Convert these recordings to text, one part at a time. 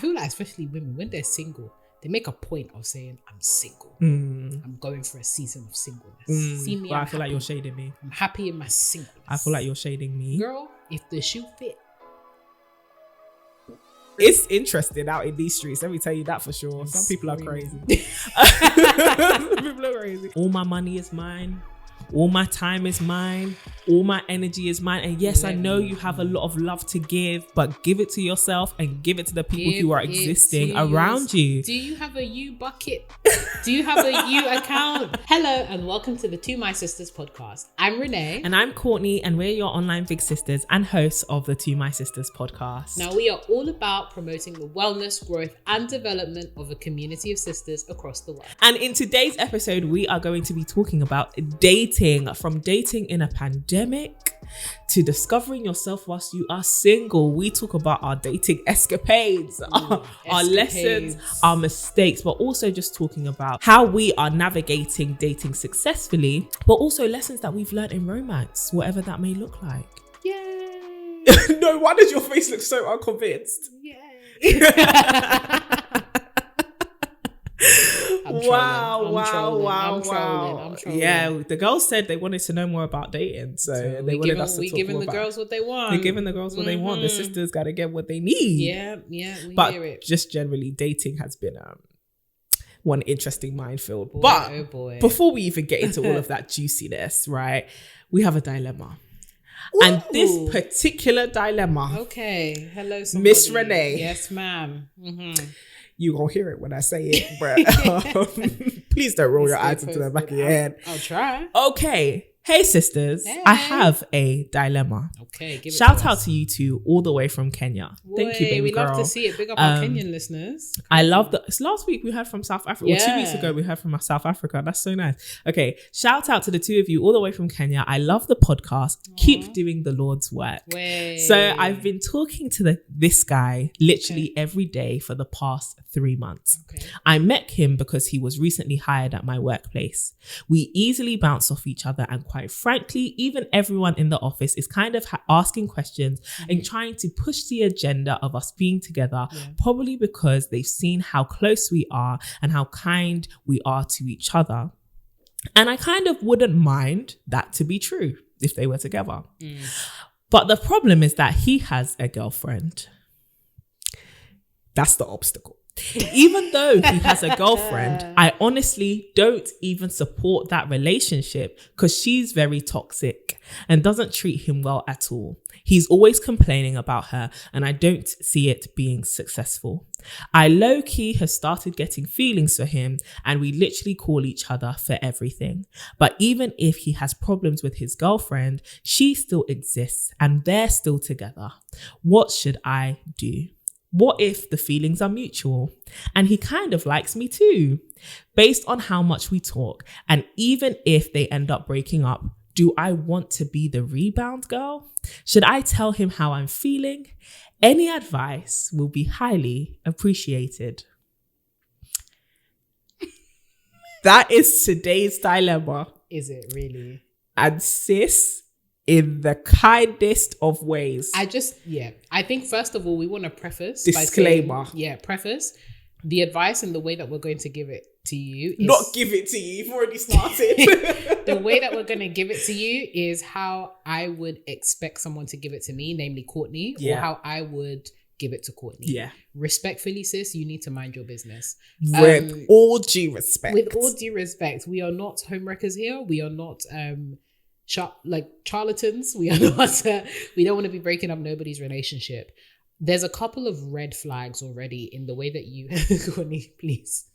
feel like especially women, when they're single, they make a point of saying, I'm single. I'm going for a season of singleness. See me, but I feel like you're shading me. I'm happy in my singleness. I feel like you're shading me. Girl, if the shoe fit. It's interesting out in these streets. Let me tell you that for sure. Some people are crazy. People are crazy. All my money is mine. All my time is mine. All my energy is mine. And yes, I know you have a lot of love to give, but give it to yourself and give it to the people who are existing around you. Do you have a you bucket? Do you have a you account? Hello and welcome to the To My Sisters podcast. I'm Renee. And I'm Courtney, and we're your online big sisters and hosts of the To My Sisters podcast. Now, we are all about promoting the wellness, growth and development of a community of sisters across the world. And in today's episode, we are going to be talking about dating, from dating in a pandemic to discovering yourself whilst you are single. We talk about our dating escapades, our lessons, our mistakes, but also just talking about how we are navigating dating successfully, but also lessons that we've learned in romance, whatever that may look like. Yay! No, why does your face look so unconvinced? Yay! Wow. Yeah, the girls said they wanted to know more about dating, so they wanted us to talk more about. We're giving the girls what they want. We're giving the girls what they want. The sisters got to get what they need. Yeah, we but hear it. Just generally, dating has been one interesting minefield. Boy, but oh boy. Before we even get into all of that juiciness, right, we have a dilemma. Ooh. And this particular dilemma. Okay, hello, somebody. Miss Renee. Yes, ma'am. Mm-hmm. You gonna hear it when I say it, but please don't roll your eyes into the back of your head. I'll try. Okay. Hey sisters, hey. I have a dilemma. Okay, give it Shout out to you two all the way from Kenya. Thank you, baby we girl. love to see it. Big up our Kenyan listeners. I love that. It's last week we heard from South Africa. Yeah. Or 2 weeks ago we heard from South Africa. That's so nice. Okay, shout out to the two of you all the way from Kenya. I love the podcast. Aww. Keep doing the Lord's work. So I've been talking to this guy literally every day for the past 3 months. Okay. I met him because he was recently hired at my workplace. We easily bounce off each other, and quite frankly, even everyone in the office is kind of asking questions and trying to push the agenda of us being together, probably because they've seen how close we are and how kind we are to each other. And I kind of wouldn't mind that to be true if they were together. But the problem is that he has a girlfriend. That's the obstacle. Even though he has a girlfriend, I honestly don't even support that relationship because she's very toxic and doesn't treat him well at all. He's always complaining about her, and I don't see it being successful. I low-key have started getting feelings for him, and we literally call each other for everything. But even if he has problems with his girlfriend, she still exists and they're still together. What should I do? What if the feelings are mutual and he kind of likes me too, based on how much we talk? And even if they end up breaking up, do I want to be the rebound girl? Should I tell him how I'm feeling? Any advice will be highly appreciated. That is today's dilemma. Is it really? And sis, in the kindest of ways. I think first of all, we want to preface disclaimer. By saying, preface the advice and the way that we're going to give it to you. Is, not give it to you. You've already started. The way that we're going to give it to you is how I would expect someone to give it to me, namely Courtney, or how I would give it to Courtney. Yeah. Respectfully, sis, you need to mind your business. With all due respect. With all due respect, we are not homewreckers here. We are not charlatans. We are not. We don't want to be breaking up nobody's relationship. There's a couple of red flags already in the way that you, Courtney, please.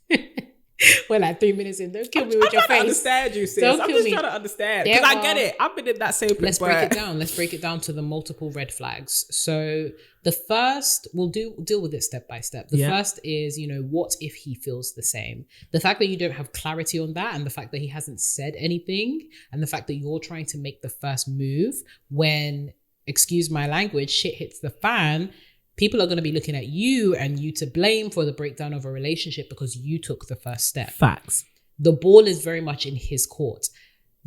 We're like 3 minutes in. Don't kill me with your face. I understand you, sis. I'm just trying to understand because I get it. I've been in that same place. Let's break it down to the multiple red flags. So the first, we'll deal with it step by step. The first is, what if he feels the same? The fact that you don't have clarity on that, and the fact that he hasn't said anything, and the fact that you're trying to make the first move when, excuse my language, shit hits the fan. People are going to be looking at you and you to blame for the breakdown of a relationship because you took the first step. Facts. The ball is very much in his court.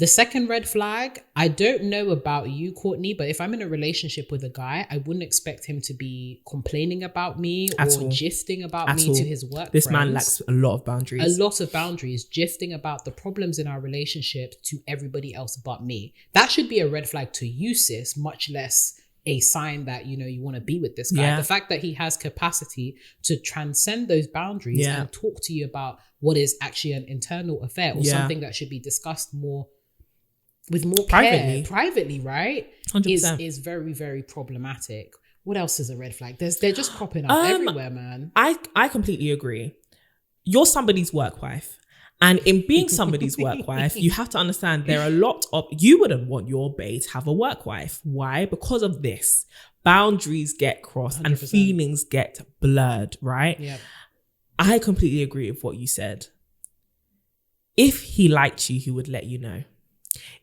The second red flag, I don't know about you, Courtney, but if I'm in a relationship with a guy, I wouldn't expect him to be complaining about me or gisting about me to his work This friends. man lacks a lot of boundaries. A lot of boundaries, gisting about the problems in our relationship to everybody else but me. That should be a red flag to you, sis, much less a sign that, you know, you want to be with this guy. Yeah. The fact that he has capacity to transcend those boundaries and talk to you about what is actually an internal affair or something that should be discussed more with more privately, right? 100%. Is very, very problematic. What else is a red flag? They're just cropping up everywhere, man. I completely agree. You're somebody's work wife. And in being somebody's work wife, you have to understand there are a lot of, you wouldn't want your bae to have a work wife. Why? Because of this. Boundaries get crossed 100%. And feelings get blurred, right? Yep. I completely agree with what you said. If he liked you, he would let you know.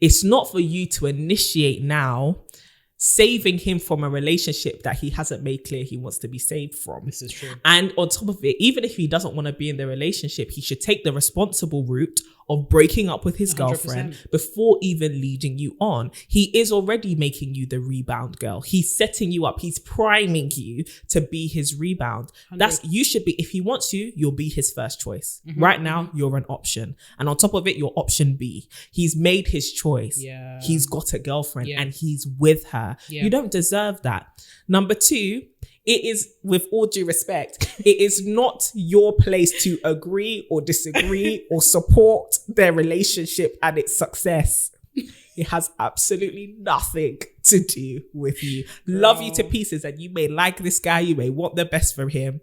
It's not for you to initiate now saving him from a relationship that he hasn't made clear he wants to be saved from. This is true. And on top of it, even if he doesn't want to be in the relationship, he should take the responsible route of breaking up with his 100%. Girlfriend before even leading you on. He is already making you the rebound girl. He's setting you up. He's priming you to be his rebound. 100. You should be, if he wants you, you'll be his first choice. Mm-hmm. Right now, you're an option. And on top of it, you're option B. He's made his choice. Yeah. He's got a girlfriend and he's with her. Yeah. You don't deserve that. Number two, it is, with all due respect, it is not your place to agree or disagree or support their relationship and its success. It has absolutely nothing to do with you. Girl. Love you to pieces, and you may like this guy, you may want the best for him.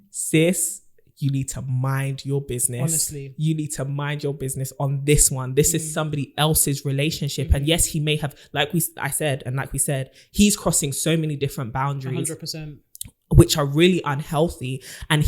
Sis, you need to mind your business. Honestly. You need to mind your business on this one. This is somebody else's relationship. And yes, he may have, like we said, he's crossing so many different boundaries. 100%. Which are really unhealthy. And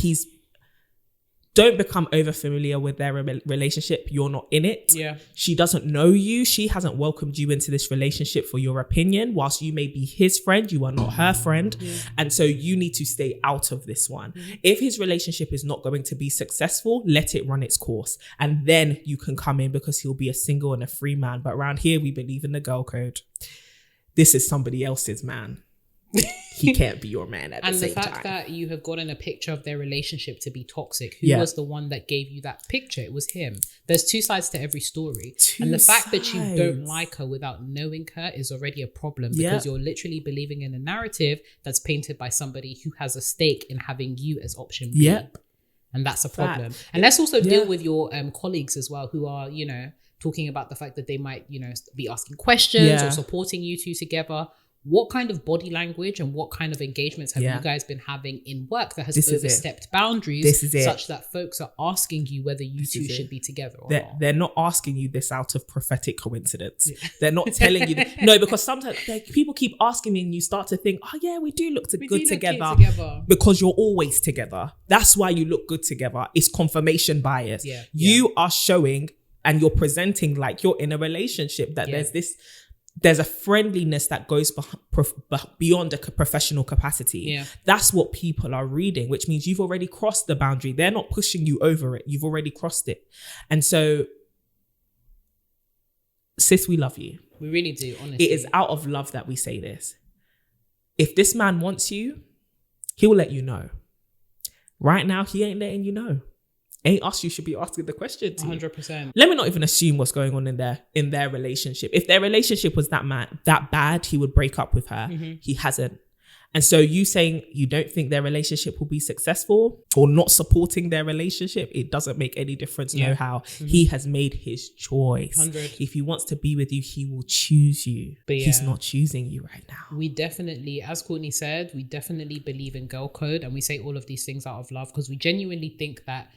don't become over familiar with their relationship. You're not in it. Yeah. She doesn't know you. She hasn't welcomed you into this relationship for your opinion. Whilst you may be his friend, you are not her friend. Yeah. And so you need to stay out of this one. Mm-hmm. If his relationship is not going to be successful, let it run its course. And then you can come in, because he'll be a single and a free man. But around here, we believe in the girl code. This is somebody else's man. He can't be your man at the same time. And the fact that you have gotten a picture of their relationship to be toxic, who was the one that gave you that picture? It was him. There's two sides to every story. And the fact that you don't like her without knowing her is already a problem, because you're literally believing in a narrative that's painted by somebody who has a stake in having you as option B. And that's a problem. And let's also deal with your colleagues as well, who are, you know, talking about the fact that they might, you know, be asking questions or supporting you two together. What kind of body language and what kind of engagements have you guys been having in work that has overstepped boundaries such that folks are asking you whether you two should be together or not? They're not asking you this out of prophetic coincidence. Yeah. They're not telling you. No, because sometimes people keep asking me and you start to think, oh yeah, we do look good together. Because you're always together. That's why you look good together. It's confirmation bias. Yeah. You are showing and you're presenting like you're in a relationship, that there's a friendliness that goes beyond a professional capacity. Yeah. That's what people are reading, which means you've already crossed the boundary. They're not pushing you over it. You've already crossed it. And so, sis, we love you. We really do, honestly. It is out of love that we say this. If this man wants you, he will let you know. Right now, he ain't letting you know. Ain't us you should be asking the question to. 100%. Let me not even assume what's going on in their relationship. If their relationship was that bad, he would break up with her. Mm-hmm. He hasn't. And so you saying you don't think their relationship will be successful, or not supporting their relationship, it doesn't make any difference. No how. Mm-hmm. He has made his choice. 100. If he wants to be with you, he will choose you. But he's not choosing you right now. We definitely, as Courtney said, we definitely believe in girl code, and we say all of these things out of love because we genuinely think that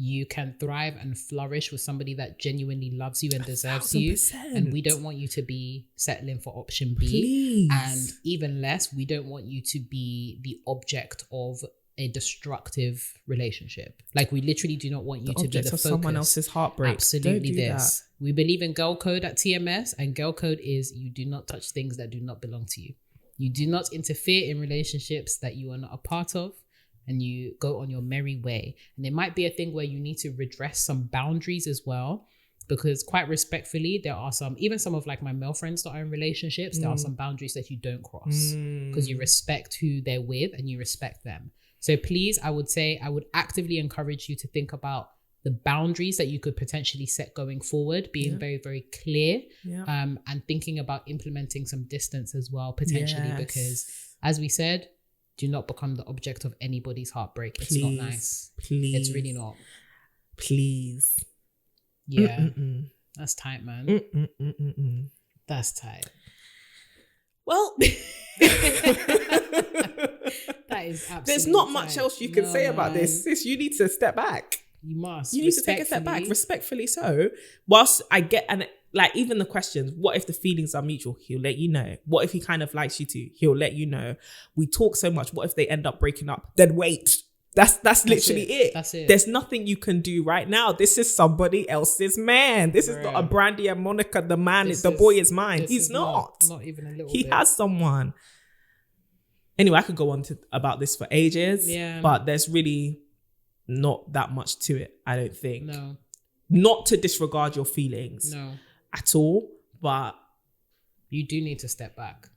you can thrive and flourish with somebody that genuinely loves you and deserves 1,000%. You. And we don't want you to be settling for option B. Please. And even less, we don't want you to be the object of a destructive relationship. Like, we literally do not want you to be the focus. Someone else's heartbreak. Absolutely. That. We believe in girl code at TMS, and girl code is you do not touch things that do not belong to you. You do not interfere in relationships that you are not a part of. And you go on your merry way. And it might be a thing where you need to redress some boundaries as well. because quite respectfully, there are even some of like my male friends that are in relationships, there are some boundaries that you don't cross because you respect who they're with and you respect them. So please, I would actively encourage you to think about the boundaries that you could potentially set going forward, being very, very clear, and thinking about implementing some distance as well, potentially, because as we said, do not become the object of anybody's heartbreak. It's not nice. Please. It's really not. Please. Yeah. That's tight, man. That's tight. Well, that is absolutely there's not tight. Much else you can say about this. Sis, you need to step back. You must. You need to take a step back, respectfully so. Whilst I get, and like even the questions, what if the feelings are mutual? He'll let you know. What if he kind of likes you too? He'll let you know. We talk so much. What if they end up breaking up? Then wait. That's literally it. That's it. There's nothing you can do right now. This is somebody else's man. This is not a Brandy and Monica. The boy is mine. He's not. Not even a little bit. He has someone. Anyway, I could go on about this for ages. Yeah. But there's really not that much to it, I don't think. No. Not to disregard your feelings. No. At all. But you do need to step back.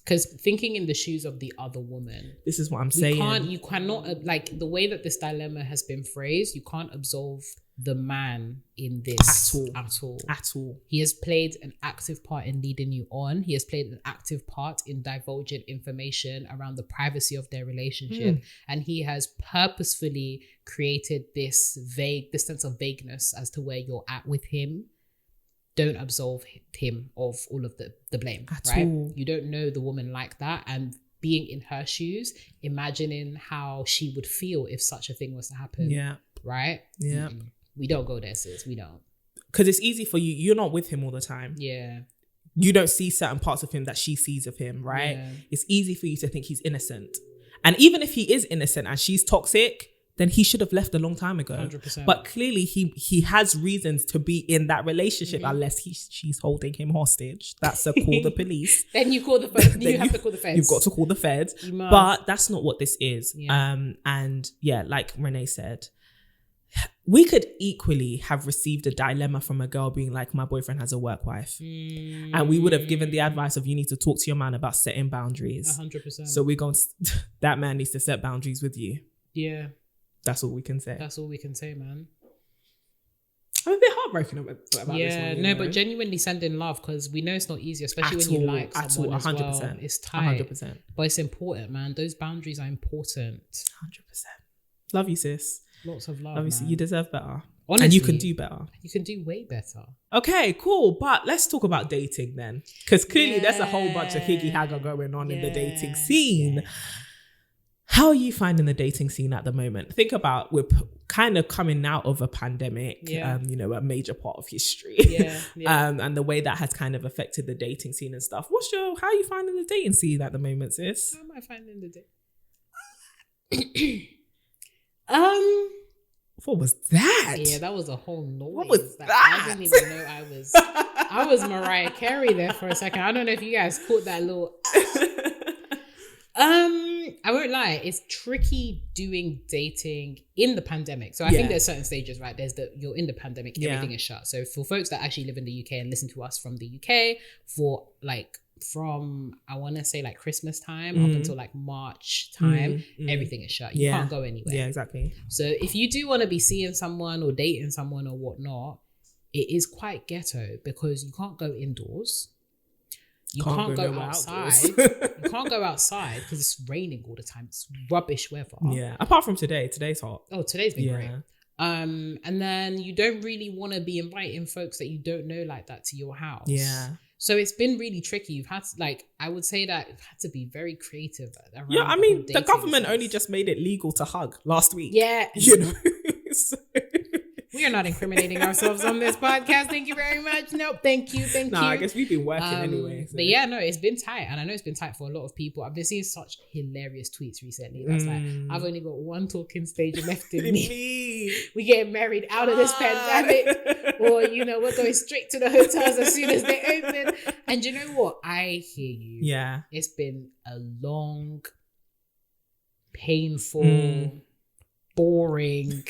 Because thinking in the shoes of the other woman. This is what I'm saying. You cannot, like the way that this dilemma has been phrased, you can't absolve the man in this at all. He has played an active part in leading you on. He has played an active part in divulging information around the privacy of their relationship. And he has purposefully created this sense of vagueness as to where you're at with him. Don't absolve him of all of the blame, right? You don't know the woman like that. And being in her shoes, imagining how she would feel if such a thing was to happen. Yeah. Right? Yeah. We don't go there, sis. We don't. Because it's easy for you. You're not with him all the time. Yeah. You don't see certain parts of him that she sees of him, right? Yeah. It's easy for you to think he's innocent. And even if he is innocent and she's toxic, then he should have left a long time ago. 100%. But clearly he has reasons to be in that relationship unless she's holding him hostage. That's a call the police. Then you call the feds. You have to call the feds. You've got to call the feds. You must. But that's not what this is. Yeah. And yeah, like Renee said, we could equally have received a dilemma from a girl being like, my boyfriend has a work wife. And we would have given the advice of you need to talk to your man about setting boundaries. 100%. So we're going that man needs to set boundaries with you. Yeah. That's all we can say. That's all we can say, man. I'm a bit heartbroken about this one. Yeah, but genuinely sending love because we know it's not easy, especially when you like someone as 100%. Well. It's tight. 100%. But it's important, man. Those boundaries are important. 100%. Love you, sis. Lots of love, Love you, sis. You deserve better. Honestly, and you can do better. You can do way better. Okay, cool. But let's talk about dating then. Because clearly there's a whole bunch of higgy-hagga going on in the dating scene. Yeah. How are you finding the dating scene at the moment? Think about, we're kind of coming out of a pandemic, a major part of history. And the way that has kind of affected the dating scene and stuff. How are you finding the dating scene at the moment, sis? How am I finding the What was that? Yeah, that was a whole noise. What was that? I didn't even know I was Mariah Carey there for a second. I don't know if you guys caught that little... I won't lie, it's tricky doing dating in the pandemic. So I think there's certain stages, right? You're in the pandemic, everything is shut. So for folks that actually live in the UK and listen to us from the UK, from I want to say like Christmas time up until like March time, everything is shut. You can't go anywhere. Yeah, exactly. So if you do want to be seeing someone or dating someone or whatnot, it is quite ghetto because you can't go indoors. You can't go outside. You can't go outside because it's raining all the time. It's rubbish weather. Yeah. Apart from today. Today's hot. Oh, today's been great. And then you don't really want to be inviting folks that you don't know like that to your house. Yeah. So it's been really tricky. You've had to, I would say that you've had to be very creative around the government only just made it legal to hug last week. Yeah. So. We are not incriminating ourselves on this podcast. Thank you very much. Nope. Thank you. I guess we've been working anyway. So. But yeah, no, it's been tight. And I know it's been tight for a lot of people. I've been seeing such hilarious tweets recently. That's like, I've only got one talking stage left in me. We getting married out of this pandemic. Or, we're going straight to the hotels as soon as they open. And you know what? I hear you. Yeah. It's been a long, painful, boring...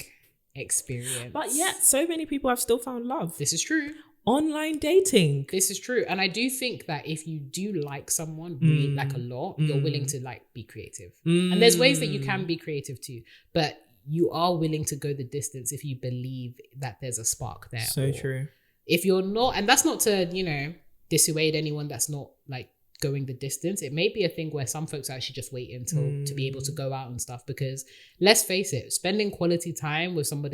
experience. But yet, so many people have still found love. This is true. Online dating. This is true. And I do think that if you do like someone really like a lot, you're willing to like be creative. And there's ways that you can be creative too. But you are willing to go the distance if you believe that there's a spark there. So true. If you're not, and that's not to, you know, dissuade anyone that's not like going the distance. It may be a thing where some folks actually just wait until to be able to go out and stuff, because let's face it, spending quality time with someone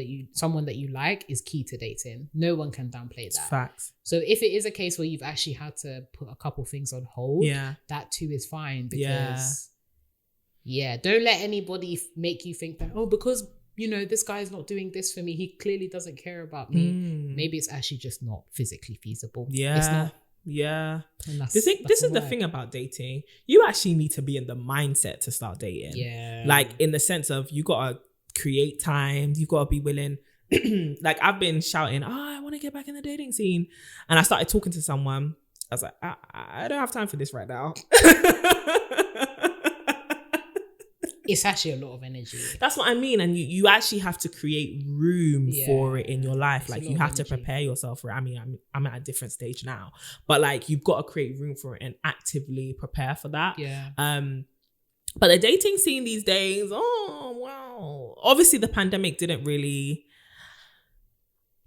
that you like is key to dating. No one can downplay that. Facts. So if it is a case where you've actually had to put a couple things on hold, that too is fine, because don't let anybody make you think that, oh, because you know, this guy is not doing this for me, he clearly doesn't care about me. Maybe it's actually just not physically feasible. It's not. Yeah. This is the thing about dating. You actually need to be in the mindset to start dating. Yeah. Like in the sense of you gotta create time, you gotta be willing. Like I've been shouting, I want to get back in the dating scene. And I started talking to someone. I was like, I don't have time for this right now. It's actually a lot of energy. That's what I mean. And you actually have to create room for it in your life. Like you have to prepare yourself for it. I mean, I'm at a different stage now, but like you've got to create room for it and actively prepare for that. Yeah. But the dating scene these days, oh wow. Obviously the pandemic didn't really.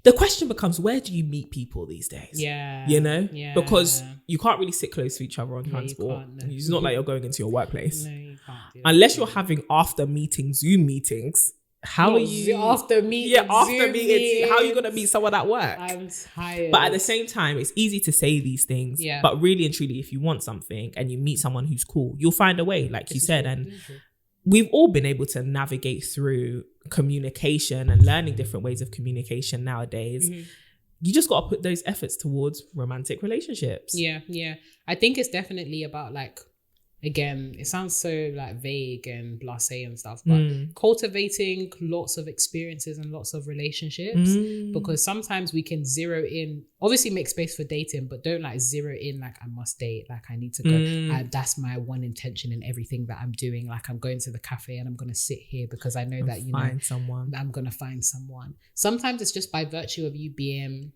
The question becomes, where do you meet people these days? Yeah. You know? Yeah. Because you can't really sit close to each other on transport. It's not like you're going into your workplace. No, you can't do that. Unless you're having after meeting Zoom meetings. How are you? After meeting. Yeah, after meeting. How are you going to meet someone at work? I'm tired. But at the same time, it's easy to say these things. Yeah. But really and truly, if you want something and you meet someone who's cool, you'll find a way, like you said. And we've all been able to navigate through communication and learning different ways of communication nowadays. You just got to put those efforts towards romantic relationships. Yeah. I think it's definitely about like, again, it sounds so like vague and blasé and stuff, but cultivating lots of experiences and lots of relationships, because sometimes we can zero in, obviously make space for dating, but don't like zero in like I must date, like I need to go, that's my one intention in everything that I'm doing, like I'm going to the cafe and I'm going to sit here because I know that, you know, I'm going to find someone. Sometimes it's just by virtue of you being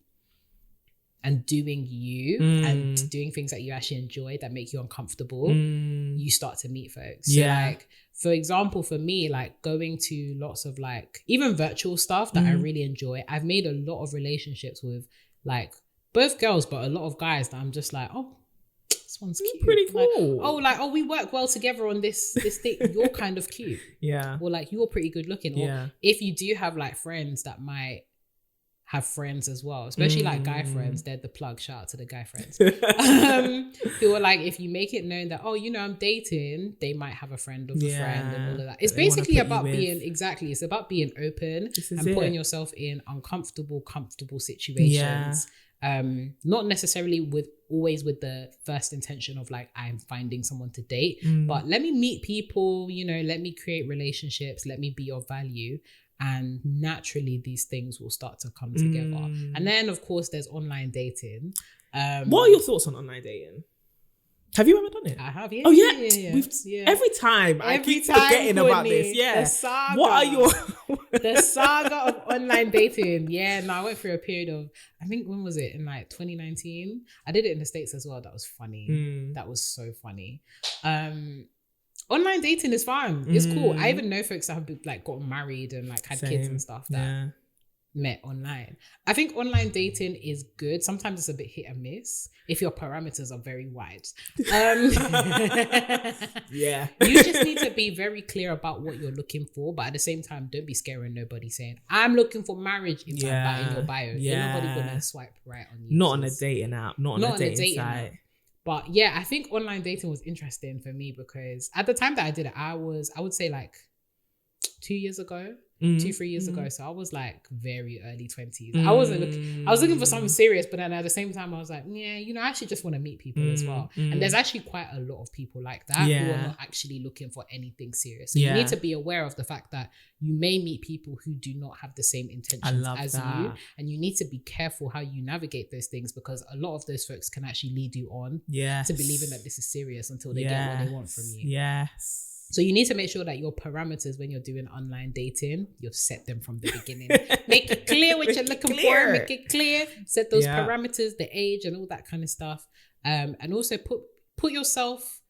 and doing you and doing things that you actually enjoy that make you uncomfortable, you start to meet folks. So like, for example, for me, like going to lots of like even virtual stuff that I really enjoy, I've made a lot of relationships with like both girls, but a lot of guys that I'm just like, oh, this one's cute. Pretty cool. Like, we work well together on this thing. You're kind of cute. Yeah. Or like, you're pretty good looking. Or if you do have like friends that might have friends as well, especially like guy friends, they're the plug. Shout out to the guy friends who are like, if you make it known that, oh, you know, I'm dating, they might have a friend of a friend and all of that. It's basically about being it's about being open and putting yourself in comfortable situations. Not necessarily always with the first intention of like, I'm finding someone to date, but let me meet people, you know, let me create relationships, let me be of value. And naturally, these things will start to come together. And then, of course, there's online dating. What are your thoughts on online dating? Have you ever done it? I have, yeah. Oh, yeah? Every time I keep forgetting about this. Yeah. The saga. What are your... The saga of online dating. Yeah, no, I went through a period of, I think, when was it? In like 2019. I did it in the States as well. That was funny. That was so funny. Online dating is fun. It's cool. I even know folks that have like gotten married and like had kids and stuff that met online. I think online dating is good. Sometimes it's a bit hit and miss if your parameters are very wide. You just need to be very clear about what you're looking for, but at the same time, don't be scaring nobody saying, I'm looking for marriage in your bio. Nobody gonna swipe right on you. Not on a dating app, not on a dating site. But yeah, I think online dating was interesting for me because at the time that I did it, I would say like 2 years ago, 2-3 years ago. So I was like very early 20s. I was looking for something serious, but then at the same time I was like, yeah, you know, I actually just want to meet people as well. And there's actually quite a lot of people like that who are not actually looking for anything serious. So you need to be aware of the fact that you may meet people who do not have the same intentions as you. And you need to be careful how you navigate those things, because a lot of those folks can actually lead you on to believing that this is serious until they get what they want from you. Yes. So you need to make sure that your parameters when you're doing online dating, you've set them from the beginning. Make it clear what you're looking for. Make it clear. Set those parameters, the age and all that kind of stuff. And also put yourself,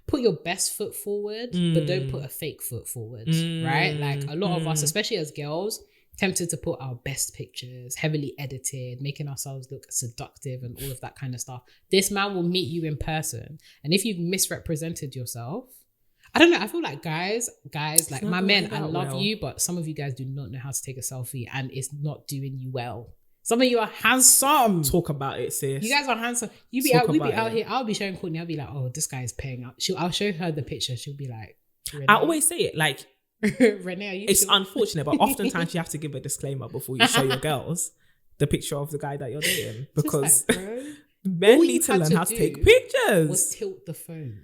put your best foot forward, but don't put a fake foot forward, right? Like a lot of us, especially as girls, tempted to put our best pictures, heavily edited, making ourselves look seductive and all of that kind of stuff. This man will meet you in person. And if you've misrepresented yourself, I don't know, I feel like guys, like my men, I love you, but some of you guys do not know how to take a selfie and it's not doing you well. Some of you are handsome. Talk about it, sis. You guys are handsome. You be out, we be out here. I'll be showing Courtney. I'll be like, oh, this guy is paying up. I'll show her the picture. She'll be like, Renee. I always say it like, Renee, it's unfortunate, but oftentimes you have to give a disclaimer before you show your girls the picture of the guy that you're dating, because men need to learn how to take pictures. Was tilt the phone.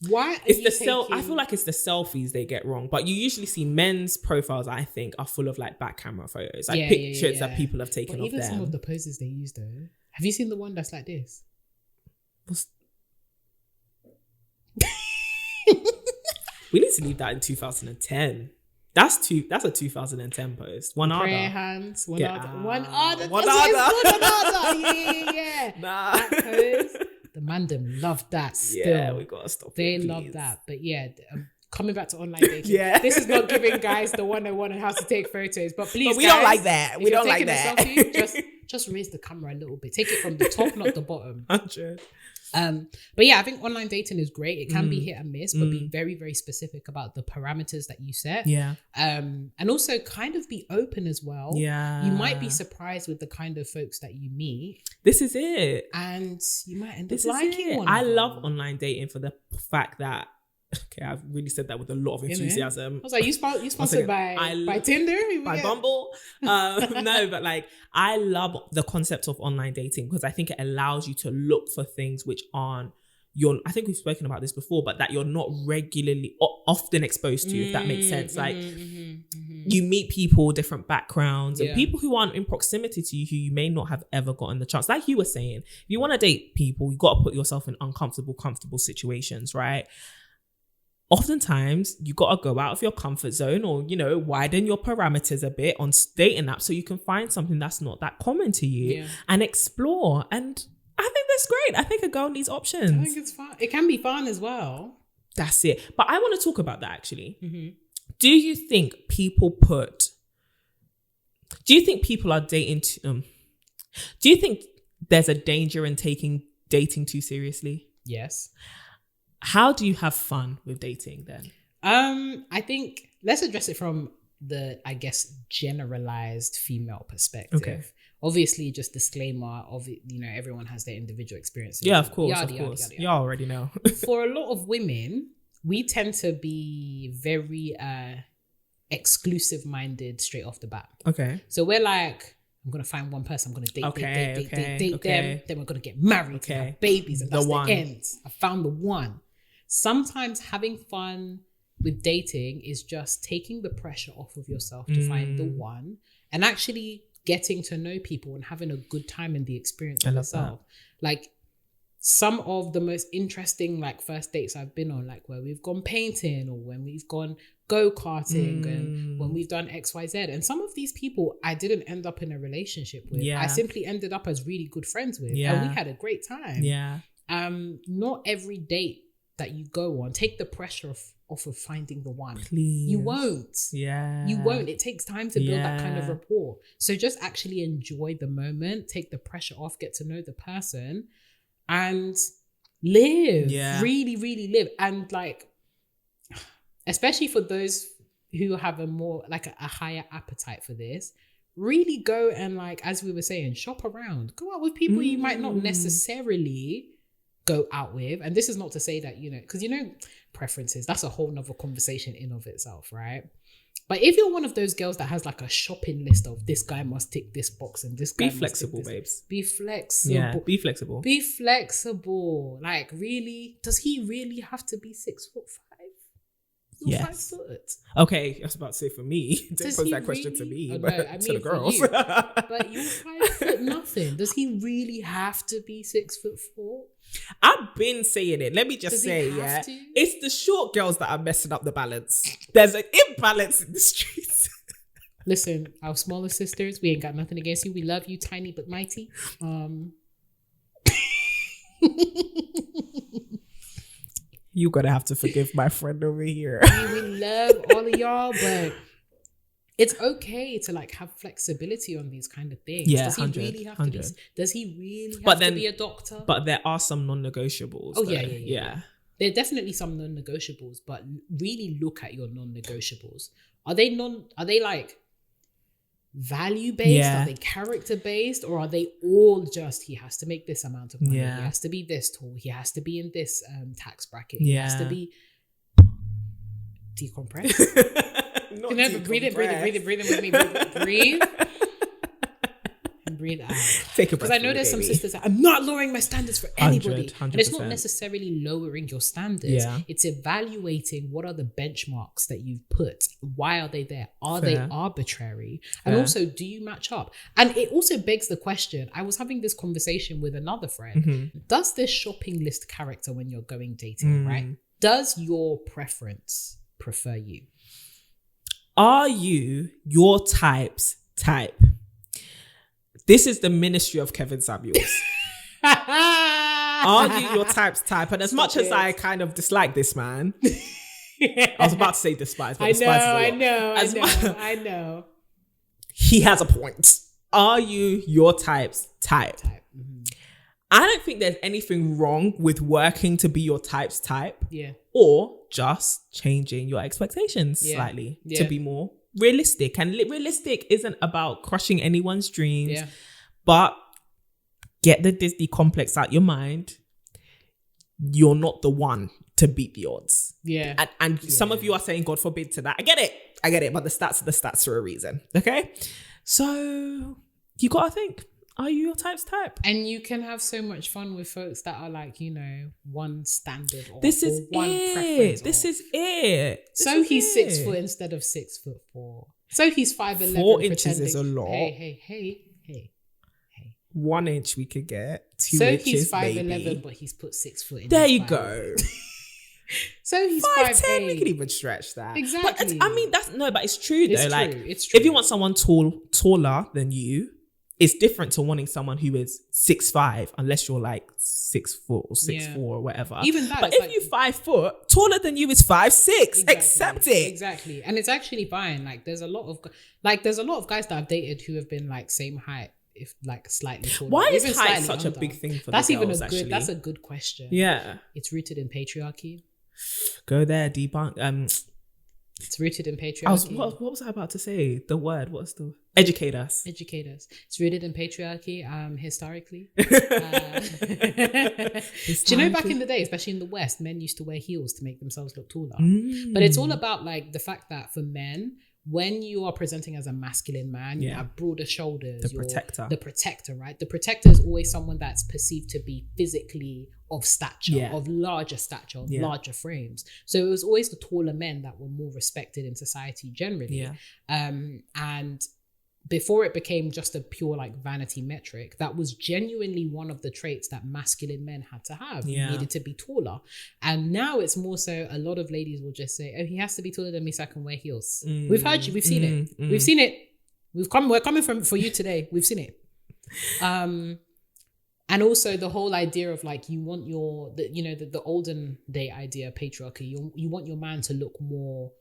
Why? It's the I feel like it's the selfies they get wrong, but you usually see men's profiles, I think, are full of like back camera photos, like pictures that people have taken of them. Even some of the poses they use, though. Have you seen the one that's like this? We need to leave that in 2010. That's a 2010 post. One prayer other. hands. One Yeah. other. One other. One other. Yeah. Nah. That post. The man them love that still. Yeah, we gotta stop. They love that. But yeah, coming back to online dating. This is not giving guys the 101 on how to take photos. But please, but we don't like that. We don't like that. Selfie, just raise the camera a little bit. Take it from the top, not the bottom. 100. But yeah, I think online dating is great. It can be hit and miss, but be very, very specific about the parameters that you set. Yeah. And also kind of be open as well. Yeah. You might be surprised with the kind of folks that you meet. This is it. And you might end up liking one. I love online dating for the fact that, okay, I've really said that with a lot of enthusiasm. I was like, you sponsored by Tinder? By Bumble? No, but like, I love the concept of online dating because I think it allows you to look for things which aren't, I think we've spoken about this before, but that you're not regularly, often exposed to, if that makes sense. Like, you meet people, different backgrounds, and people who aren't in proximity to you, who you may not have ever gotten the chance. Like you were saying, if you want to date people, you got to put yourself in uncomfortable, comfortable situations, right? Oftentimes, you got to go out of your comfort zone or, widen your parameters a bit on dating apps so you can find something that's not that common to you and explore. And I think that's great. I think a girl needs options. I think it's fun. It can be fun as well. That's it. But I want to talk about that actually. Do you think people are dating do you think there's a danger in taking dating too seriously? Yes. How do you have fun with dating then? I think let's address it from the, I guess, generalized female perspective. Okay. Obviously, just disclaimer of it, everyone has their individual experiences. Yeah, of course, yada. You already know. For a lot of women, we tend to be very exclusive-minded straight off the bat. Okay. So we're like, I'm going to find one person. I'm going to date them. Then we're going to get married and have babies. And that's the end. I found the one. Sometimes having fun with dating is just taking the pressure off of yourself to find the one and actually getting to know people and having a good time in the experience of yourself. Like some of the most interesting first dates I've been on, like where we've gone painting or when we've gone go-karting and when we've done XYZ. And some of these people I didn't end up in a relationship with. Yeah. I simply ended up as really good friends with. Yeah. And we had a great time. Yeah. Not every date that you go on, take the pressure off of finding the one. Please. You won't. Yeah. You won't. It takes time to build that kind of rapport. So just actually enjoy the moment, take the pressure off, get to know the person and live. Yeah. Really, really live. And especially for those who have a more a higher appetite for this, really go and as we were saying, shop around. Go out with people you might not necessarily go out with. And this is not to say that, because preferences, that's a whole nother conversation in of itself, right? But if you're one of those girls that has a shopping list of this guy must tick this box and this guy must flexible, babes. Be flexible. Yeah, be flexible. Be flexible. Really, does he really have to be 6'5"? Yes. 5 foot. Okay, I was about to say for me. Don't pose that question to me, but to the girls. But you're 5 foot nothing. Does he really have to be 6'4"? I've been saying it. Let me just say, it's the short girls that are messing up the balance. There's an imbalance in the streets. Listen, our smaller sisters, we ain't got nothing against you. We love you, tiny but mighty. You're gonna have to forgive my friend over here. We love all of y'all, but it's okay to like have flexibility on these kind of things. Yeah, does he really have to be? Does he really have to be a doctor? But there are some non-negotiables. Oh yeah. There are definitely some non-negotiables, but really look at your non-negotiables. Are they like value based? Yeah. Are they character based, or are they all just he has to make this amount of money? Yeah. He has to be this tall. He has to be in this tax bracket. Yeah. He has to be decompress. Not you know, breathe in with me. Breathe. And breathe out. Take a breath. Because I know there's some sisters that I'm not lowering my standards for anybody. 100%. And it's not necessarily lowering your standards. Yeah. It's evaluating what are the benchmarks that you've put. Why are they there? Are they arbitrary? And also, do you match up? And it also begs the question, I was having this conversation with another friend. Mm-hmm. Does this shopping list character when you're going dating, right? Does your preference prefer you? Are you your type's type? This is the ministry of Kevin Samuels. Are you your type's type? And as much as I kind of dislike this man, I was about to say despise, but I know. He has a point. Are you your type's type? Mm-hmm. I don't think there's anything wrong with working to be your type's type. Yeah. Or just changing your expectations slightly to be more realistic. And realistic isn't about crushing anyone's dreams, but get the Disney complex out your mind. You're not the one to beat the odds. Yeah. And some of you are saying, God forbid to that. I get it. But the stats are the stats for a reason. Okay. So you got to think, are you your type's type? And you can have so much fun with folks that are like, you know, one standard or this is one it. preference. This is it. So he's 6 foot instead of 6'4". So he's 5'11". 4 inches is a lot. Hey. 1 inch we could get. 2 so inches, he's 5'11", maybe. but he's put 6 foot in. There you go. So he's 5'10". We could even stretch that. Exactly. But I mean, but it's true though. It's like, true. It's true. If you want someone taller than you, it's different to wanting someone who is 6'5", unless you're like 6 foot or 6'4" or whatever. Even that. But if you're 5 foot, taller than you is 5'6". Accept it. Exactly, and it's actually fine. Like there's a lot of guys that I've dated who have been like same height, if like slightly taller. Why is height such a big thing for that's the even girls, a good. actually? That's a good question. Yeah, it's rooted in patriarchy. Go there, debunk. It's rooted in patriarchy. What was I about to say? The word. What's the educate us? Educate us. It's rooted in patriarchy. Historically. Do you know back in the day, especially in the West, men used to wear heels to make themselves look taller. But it's all about like the fact that for men, when you are presenting as a masculine man, you have broader shoulders. The protector, right? The protector is always someone that's perceived to be physically of stature, of larger stature, of larger frames. So it was always the taller men that were more respected in society generally. Yeah. And before it became just a pure like vanity metric, that was genuinely one of the traits that masculine men had to have. You needed to be taller. And now it's more so a lot of ladies will just say, oh, he has to be taller than me so I can wear heels. We've heard you, we've seen it. We've seen it. We're coming for you today. We've seen it. And also the whole idea of like, you want the olden day idea, patriarchy, you want your man to look more,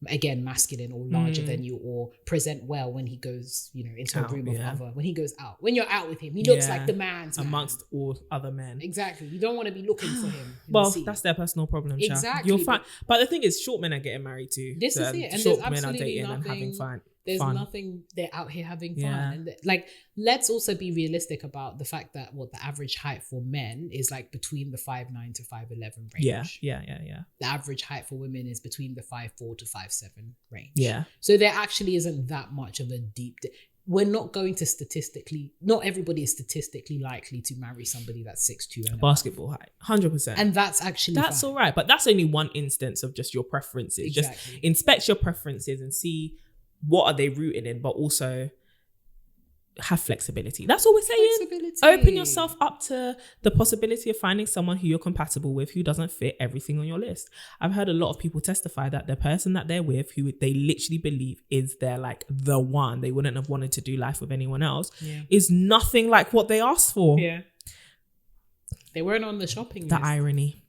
again, masculine or larger than you, or present well when he goes, into a room of other, when he goes out. When you're out with him, he looks like the man's amongst all other men. Exactly. You don't want to be looking for him. Well, that's their personal problem. Exactly. You're fine. But the thing is, short men are getting married too. This is it. And short there's men are absolutely dating and having fun. There's nothing, they're out here having fun. And like, let's also be realistic about the fact that the average height for men is like between the 5'9" to 5'11" range. Yeah. The average height for women is between the 5'4" to 5'7" range. Yeah. So there actually isn't that much of a deep... We're not going to not everybody is statistically likely to marry somebody that's 6'2" and basketball height, 100%. And that's actually fine. All right. But that's only one instance of just your preferences. Exactly. Just inspect your preferences and see what are they rooted in, but also have flexibility. That's all we're saying. Open yourself up to the possibility of finding someone who you're compatible with, who doesn't fit everything on your list. I've heard a lot of people testify that the person that they're with, who they literally believe is their like the one, they wouldn't have wanted to do life with anyone else, is nothing like what they asked for. Yeah. They weren't on the shopping list. The irony.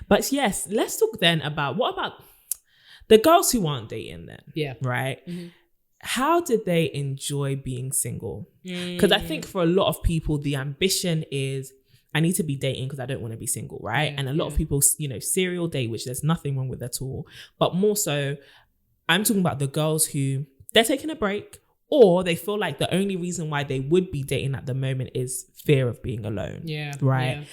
But yes, let's talk then about, what about the girls who aren't dating then? Yeah. Right? Mm-hmm. How did they enjoy being single? Because I think for a lot of people, the ambition is, I need to be dating because I don't want to be single, right? Yeah, and a lot of people, you know, serial date, which there's nothing wrong with at all. But more so, I'm talking about the girls who, they're taking a break, or they feel like the only reason why they would be dating at the moment is fear of being alone. Yeah. Right?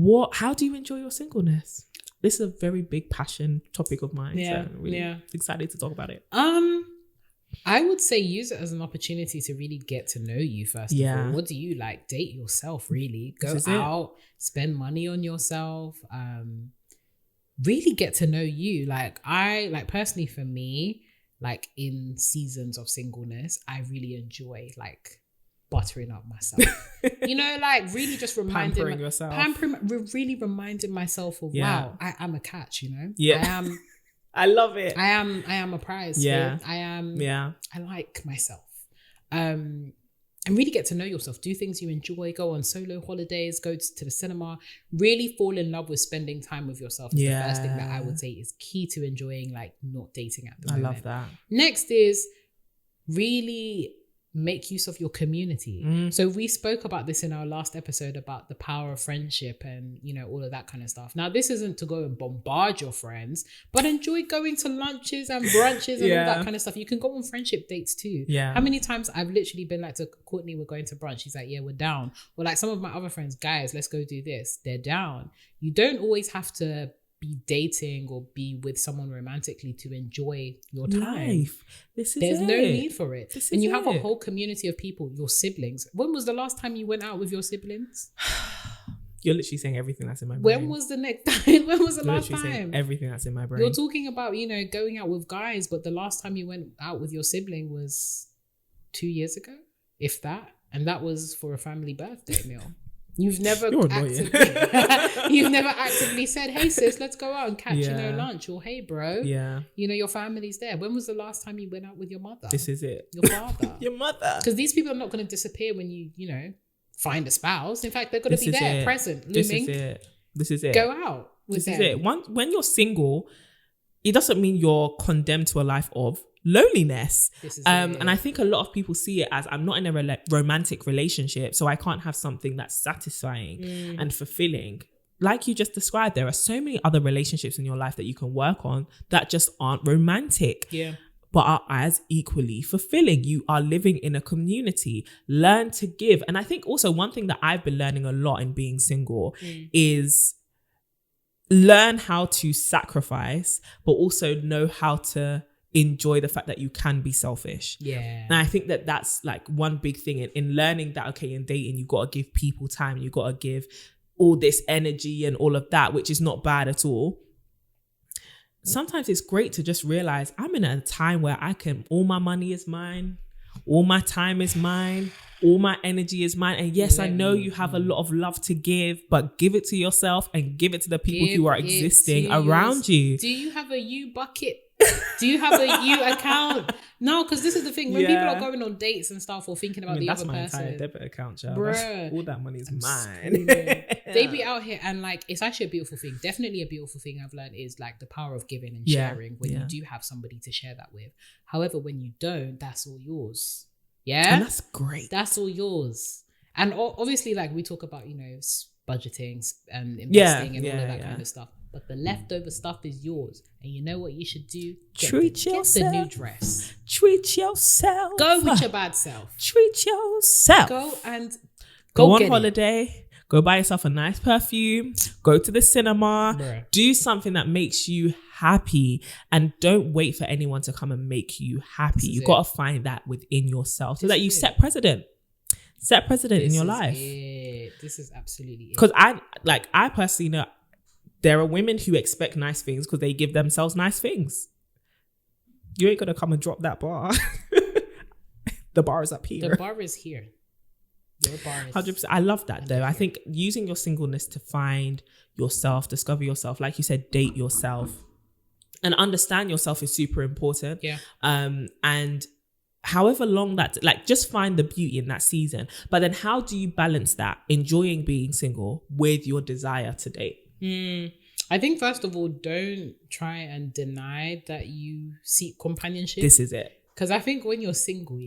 Yeah. How do you enjoy your singleness? This is a very big passion topic of mine. Yeah. So I'm really excited to talk about it. I would say use it as an opportunity to really get to know you first of all. What do you like? Date yourself, really. Go out, spend money on yourself. Really get to know you. Like personally for me, like in seasons of singleness, I really enjoy like buttering up myself. You know, like really just reminding really reminding myself of wow, I am a catch, you know? Yeah. I am I love it. I am a prize. Yeah. I like myself. And really get to know yourself. Do things you enjoy. Go on solo holidays. Go to the cinema. Really fall in love with spending time with yourself. The first thing that I would say is key to enjoying like not dating at the moment. I love that. Next is really make use of your community. So we spoke about this in our last episode about the power of friendship and, you know, all of that kind of stuff. Now, this isn't to go and bombard your friends, but enjoy going to lunches and brunches and all that kind of stuff. You can go on friendship dates too. Yeah. How many times I've literally been like to Courtney, we're going to brunch. She's like, yeah, we're down. Or like some of my other friends, guys, let's go do this. They're down. You don't always have to be dating or be with someone romantically to enjoy your time. There's no need for it. And you have a whole community of people, your siblings. When was the last time you went out with your siblings? You're literally saying everything that's in my brain. When was the next time? When was the last time? Everything that's in my brain. You're talking about, you know, going out with guys, but the last time you went out with your sibling was 2 years ago, if that. And that was for a family birthday meal. You've never actively said, hey sis, let's go out and catch, you know, lunch, or hey bro, you know, your family's there. When was the last time you went out with your mother? This is it. Your father. Your mother. Because these people are not going to disappear when you know, find a spouse. In fact, they're going to be there, present, looming. This is it. Go out with them. This is it. When you're single, it doesn't mean you're condemned to a life of loneliness. And I think a lot of people see it as, I'm not in a romantic relationship, so I can't have something that's satisfying and fulfilling. Like you just described, there are so many other relationships in your life that you can work on that just aren't romantic, but are as equally fulfilling. You are living in a community. Learn to give. And I think also one thing that I've been learning a lot in being single is learn how to sacrifice, but also know how to enjoy the fact that you can be selfish. And I think that that's like one big thing in learning that, okay, in dating, you got to give people time, you got to give all this energy and all of that, which is not bad at all. Sometimes it's great to just realize I'm in a time where all my money is mine, all my time is mine, all my energy is mine. And yes, I know you have a lot of love to give, but give it to yourself and give it to the people who are existing around you. Do you have a you bucket? Do you have a you account? No, because this is the thing. When people are going on dates and stuff or thinking about the other person. That's my entire debit account, child. All that money is mine. They be out here and like, it's actually a beautiful thing. Definitely a beautiful thing I've learned is like the power of giving and sharing when you do have somebody to share that with. However, when you don't, that's all yours. Yeah? And that's great. That's all yours. And obviously, like we talk about, you know, budgeting and investing and all of that kind of stuff. But the leftover stuff is yours. And you know what you should do? Treat yourself. Get the new dress. Treat yourself. Go with your bad self. Treat yourself. Go on holiday. Go buy yourself a nice perfume. Go to the cinema. Bruh. Do something that makes you happy. And don't wait for anyone to come and make you happy. You got to find that within yourself so that you set precedent. Set precedent in your life. This is absolutely it. Because I personally know there are women who expect nice things because they give themselves nice things. You ain't gonna come and drop that bar. The bar is up here. The bar is here. Your bar is 100%. I love that though. here. I think using your singleness to find yourself, discover yourself, like you said, date yourself and understand yourself is super important. Yeah. And however long that, like, just find the beauty in that season. But then how do you balance that, enjoying being single with your desire to date? I think first of all, don't try and deny that you seek companionship. This is it. Because I think when you're single,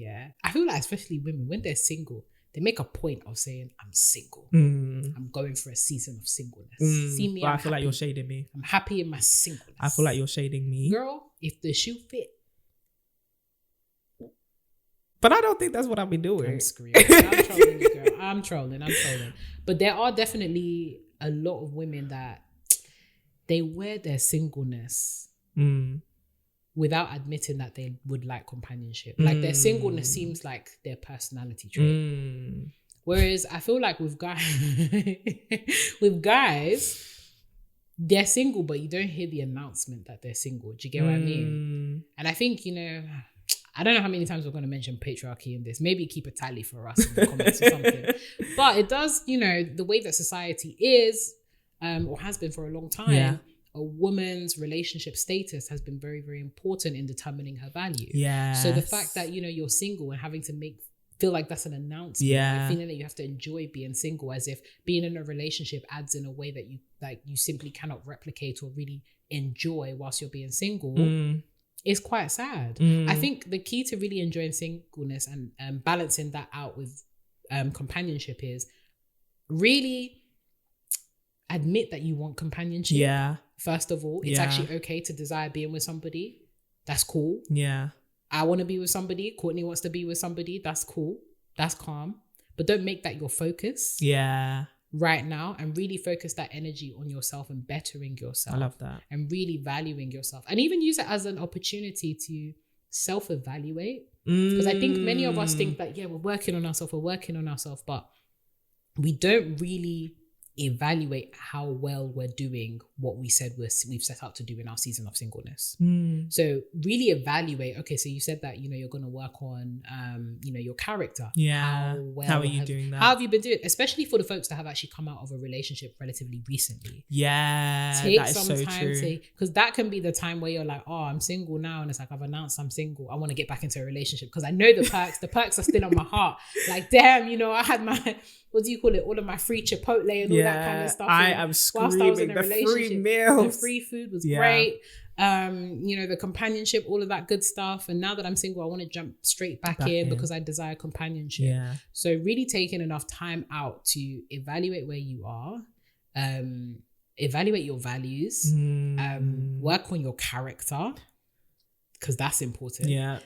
I feel like especially women, when they're single, they make a point of saying, I'm single. I'm going for a season of singleness. See me, But I I'm feel like happy. you're shading me. I'm happy in my singleness. I feel like you're shading me. Girl, if the shoe fit. But I don't think that's what I've been doing. I'm screaming. I'm trolling you, girl. I'm trolling. But there are definitely a lot of women that they wear their singleness without admitting that they would like companionship. Like their singleness seems like their personality trait. Whereas I feel like with guys, they're single, but you don't hear the announcement that they're single. Do you get what I mean? And I think, I don't know how many times we're going to mention patriarchy in this. Maybe keep a tally for us in the comments or something. But it does, the way that society is, or has been for a long time, a woman's relationship status has been very, very important in determining her value. So the fact that, you're single and having to feel like that's an announcement, like feeling that you have to enjoy being single, as if being in a relationship adds in a way that you simply cannot replicate or really enjoy whilst you're being single, is quite sad. I think the key to really enjoying singleness and balancing that out with companionship is really admit that you want companionship. First of all, it's actually okay to desire being with somebody. That's cool. I want to be with somebody. Courtney wants to be with somebody. That's cool. That's calm. But don't make that your focus. Right now, and really focus that energy on yourself and bettering yourself. I love that. And really valuing yourself. And even use it as an opportunity to self-evaluate. Because I think many of us think that, we're working on ourselves, but we don't really evaluate how well we're doing what we said we've set out to do in our season of singleness. So really evaluate, okay, so you said that, you're going to work on, your character. How are you doing that? How have you been doing? Especially for the folks that have actually come out of a relationship relatively recently. Take some time because that can be the time where you're like, oh, I'm single now. And it's like, I've announced I'm single. I want to get back into a relationship because I know the perks are still on my heart. Like, damn, I had my, what do you call it? All of my free Chipotle and all that kind of stuff. I am screaming the free meals. The free food was great. The companionship, all of that good stuff. And now that I'm single, I want to jump straight back in because I desire companionship. So really taking enough time out to evaluate where you are, evaluate your values, work on your character, because that's important.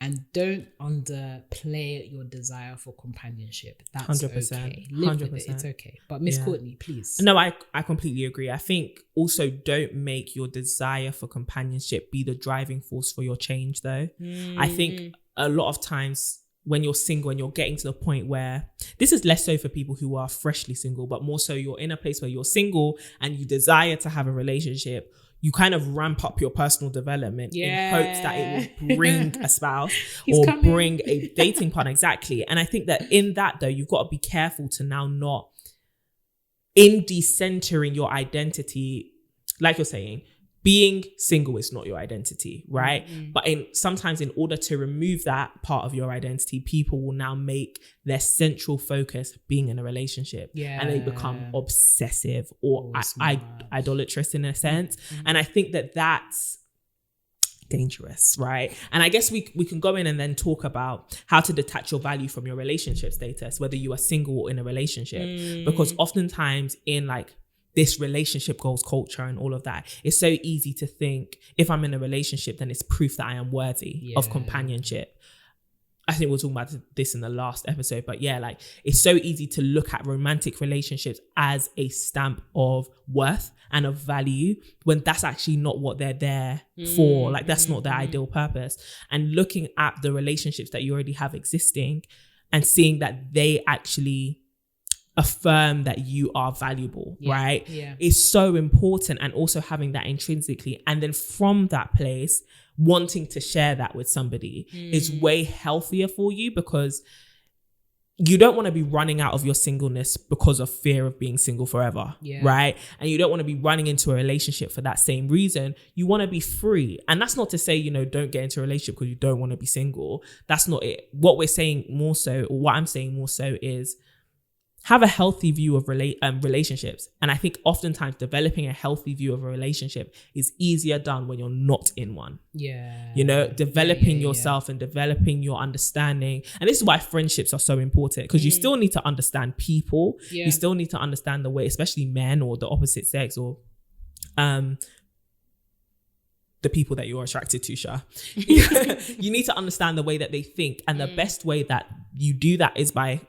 And don't underplay your desire for companionship. That's 100%. Okay. Live 100%. With it. It's okay. But Miss Courtney, please. No, I completely agree. I think also don't make your desire for companionship be the driving force for your change, though. I think a lot of times when you're single and you're getting to the point where, this is less so for people who are freshly single, but more so you're in a place where you're single and you desire to have a relationship, you kind of ramp up your personal development in hopes that it will bring a spouse bring a dating partner. Exactly. And I think that in that, though, you've got to be careful to now not, in decentering your identity, like you're saying, being single is not your identity, right? But sometimes in order to remove that part of your identity, people will now make their central focus being in a relationship. And they become obsessive or idolatrous in a sense. And I think that that's dangerous, right? And I guess we can go in and then talk about how to detach your value from your relationship status, whether you are single or in a relationship. Because oftentimes in like this relationship goals culture and all of that, it's so easy to think if I'm in a relationship, then it's proof that I am worthy of companionship. I think we were talking about this in the last episode, but like it's so easy to look at romantic relationships as a stamp of worth and of value when that's actually not what they're there for. Like that's not their ideal purpose. And looking at the relationships that you already have existing and seeing that they actually affirm that you are valuable, right? Is so important. And also having that intrinsically. And then from that place, wanting to share that with somebody is way healthier for you, because you don't want to be running out of your singleness because of fear of being single forever, right? And you don't want to be running into a relationship for that same reason. You want to be free. And that's not to say, you know, don't get into a relationship because you don't want to be single. That's not it. What we're saying more so, or what I'm saying more so, is have a healthy view of relationships. And I think oftentimes developing a healthy view of a relationship is easier done when you're not in one. Yeah. You know, developing yourself and developing your understanding. And this is why friendships are so important, because you still need to understand people. You still need to understand the way, especially men or the opposite sex, or the people that you're attracted to, Sha. You need to understand the way that they think. And the best way that you do that is by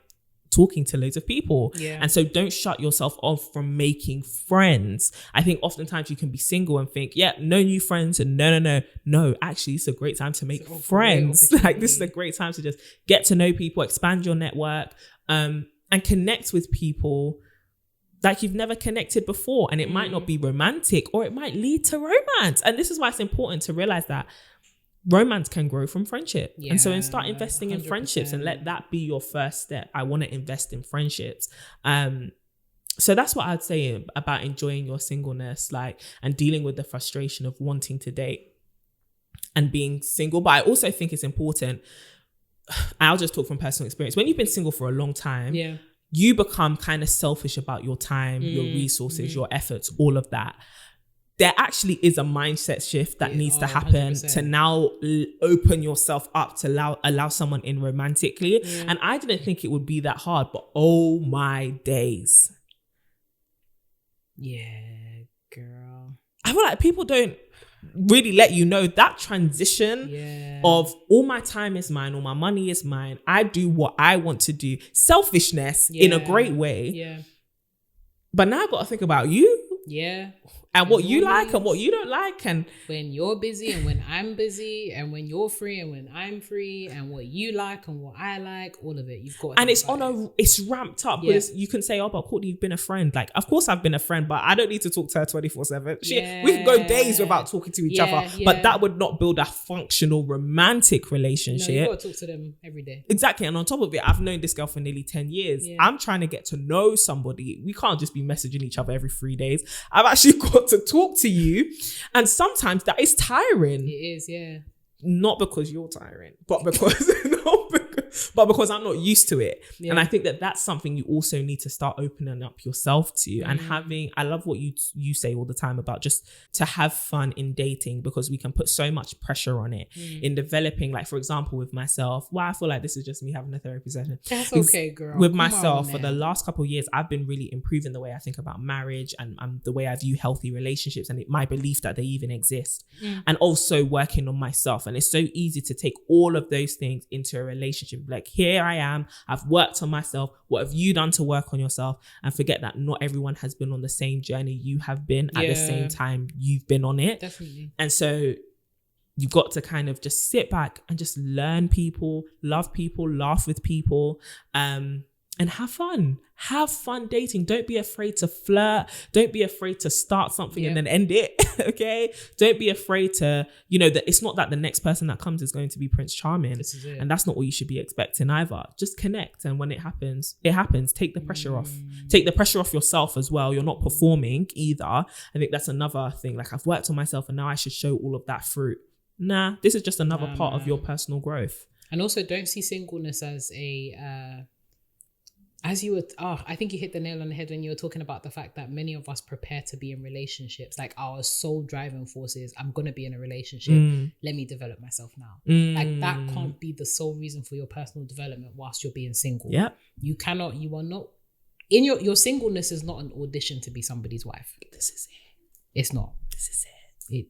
talking to loads of people. And so don't shut yourself off from making friends. I think oftentimes you can be single and think, no new friends, and no, actually it's a great time to make friends. Like, this is a great time to just get to know people, expand your network, and connect with people like you've never connected before. And it might not be romantic, or it might lead to romance. And this is why it's important to realize that romance can grow from friendship. And so start investing 100%. In friendships, and let that be your first step. I want to invest in friendships. So that's what I'd say about enjoying your singleness, like, and dealing with the frustration of wanting to date and being single. But I also think it's important, I'll just talk from personal experience. When you've been single for a long time, you become kind of selfish about your time, your resources, your efforts, all of that. There actually is a mindset shift that needs to happen 100%. To now open yourself up to allow someone in romantically. And I didn't think it would be that hard, but oh my days. Yeah, girl. I feel like people don't really let you know that transition of all my time is mine, all my money is mine. I do what I want to do. Selfishness in a great way. But now I've got to think about you. And what you like and what you don't like, and when you're busy and when I'm busy, and when you're free and when I'm free, and what you like and what I like, all of it. You've got, and it's ramped up, because you can say, oh, but Courtney, you've been a friend. Like, of course I've been a friend, but I don't need to talk to her 24/7. We can go days without talking to each other, but that would not build a functional romantic relationship. No, you got to talk to them every day. Exactly. And on top of it, I've known this girl for nearly 10 years. I'm trying to get to know somebody. We can't just be messaging each other every 3 days. I've actually got to talk to you, and sometimes that is tiring. It is, not because you're tiring, but because because I'm not used to it. And I think that that's something you also need to start opening up yourself to, and having, I love what you say all the time about just to have fun in dating, because we can put so much pressure on it in developing. Like, for example, with myself, I feel like this is just me having a therapy session. That's okay, girl. With myself, for the last couple of years, I've been really improving the way I think about marriage and the way I view healthy relationships, and my belief that they even exist, and also working on myself. And it's so easy to take all of those things into a relationship. Like, here I am, I've worked on myself. What have you done to work on yourself? And forget that not everyone has been on the same journey you have been at the same time you've been on it. Definitely. And so you've got to kind of just sit back and just learn people, love people, laugh with people, and have fun. Have fun dating. Don't be afraid to flirt. Don't be afraid to start something and then end it. Okay? Don't be afraid to, that it's not that the next person that comes is going to be Prince Charming. This is it. And that's not what you should be expecting either. Just connect. And when it happens, it happens. Take the pressure off. Take the pressure off yourself as well. You're not performing either. I think that's another thing. Like, I've worked on myself and now I should show all of that fruit. Nah, this is just another part of your personal growth. And also, don't see singleness as I think you hit the nail on the head when you were talking about the fact that many of us prepare to be in relationships. Like, our sole driving force is, I'm going to be in a relationship. Let me develop myself now. Like, that can't be the sole reason for your personal development whilst you're being single. You are not, in your singleness is not an audition to be somebody's wife. This is it. It's not. This is it.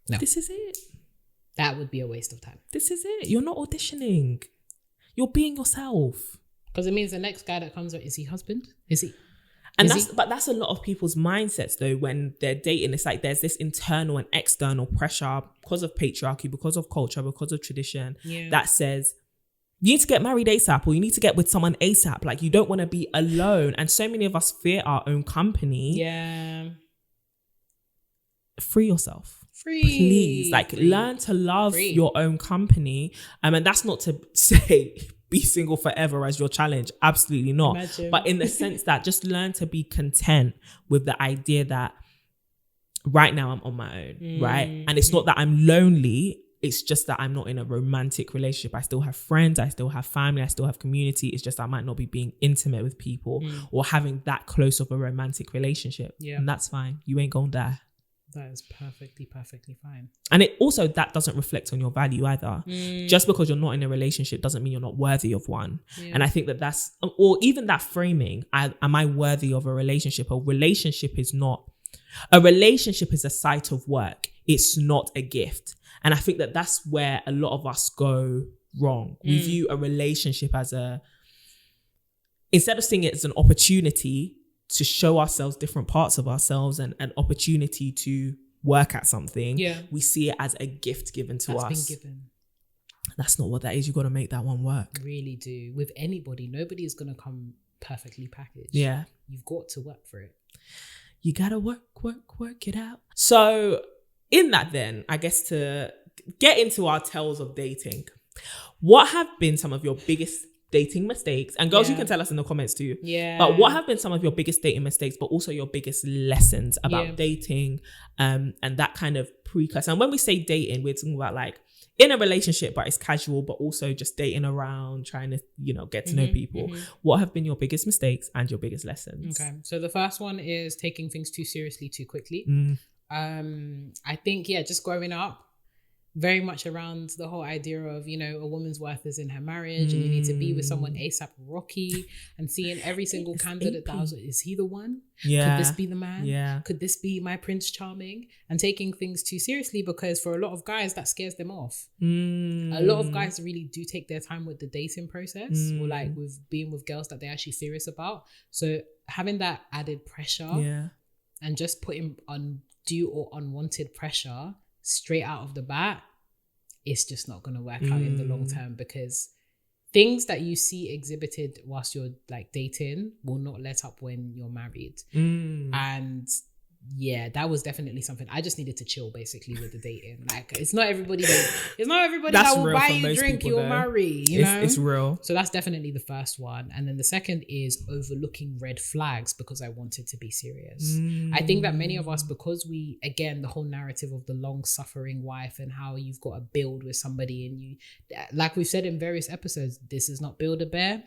No. This is it. That would be a waste of time. This is it. You're not auditioning. You're being yourself. Because it means the next guy that comes out, is he husband? Is he? And that's a lot of people's mindsets though, when they're dating. It's like there's this internal and external pressure because of patriarchy, because of culture, because of tradition that says you need to get married ASAP, or you need to get with someone ASAP. Like, you don't want to be alone. And so many of us fear our own company. Yeah. Free yourself. Free. Please, like, learn to love your own company. And that's not to say be single forever as your challenge. Absolutely not. Imagine. But in the sense that just learn to be content with the idea that right now I'm on my own, right? And it's not that I'm lonely. It's just that I'm not in a romantic relationship. I still have friends. I still have family. I still have community. It's just I might not be being intimate with people or having that close of a romantic relationship. Yeah. And that's fine. You ain't gonna die. That is perfectly fine. And it also, that doesn't reflect on your value either. Just because you're not in a relationship doesn't mean you're not worthy of one. Yeah. And I think that's, or even that framing, am I worthy of a relationship? A relationship is a site of work. It's not a gift. And I think that that's where a lot of us go wrong. We view a relationship as instead of seeing it as an opportunity to show ourselves different parts of ourselves and an opportunity to work at something, we see it as a gift given to us. That's been given. That's not what that is. You got to make that one work. Really do. With anybody, nobody is going to come perfectly packaged. Yeah. You've got to work for it. You got to work it out. So in that then, I guess to get into our tales of dating, what have been some of your biggest dating mistakes? And girls, you can tell us in the comments too. Yeah. But what have been some of your biggest dating mistakes, but also your biggest lessons about dating, and that kind of precursor? And when we say dating, we're talking about like in a relationship, but it's casual, but also just dating around, trying to, get to know people. What have been your biggest mistakes and your biggest lessons? Okay. So the first one is taking things too seriously too quickly. I think, just growing up, very much around the whole idea of, a woman's worth is in her marriage and you need to be with someone ASAP Rocky, and seeing every single candidate that I was like, is he the one? Yeah. Could this be the man? Yeah. Could this be my Prince Charming? And taking things too seriously, because for a lot of guys that scares them off. A lot of guys really do take their time with the dating process or like with being with girls that they're actually serious about. So having that added pressure and just putting undue or unwanted pressure straight out of the bat, it's just not going to work out in the long term, because things that you see exhibited whilst you're like dating will not let up when you're married. And that was definitely something I just needed to chill basically with the dating. Like it's not everybody that will buy you a drink, you'll marry, you know? It's real. So that's definitely the first one. And then the second is overlooking red flags because I wanted to be serious. I think that many of us, because we, again, the whole narrative of the long suffering wife and how you've got to build with somebody, and you, like we've said in various episodes, this is not Build-A-Bear.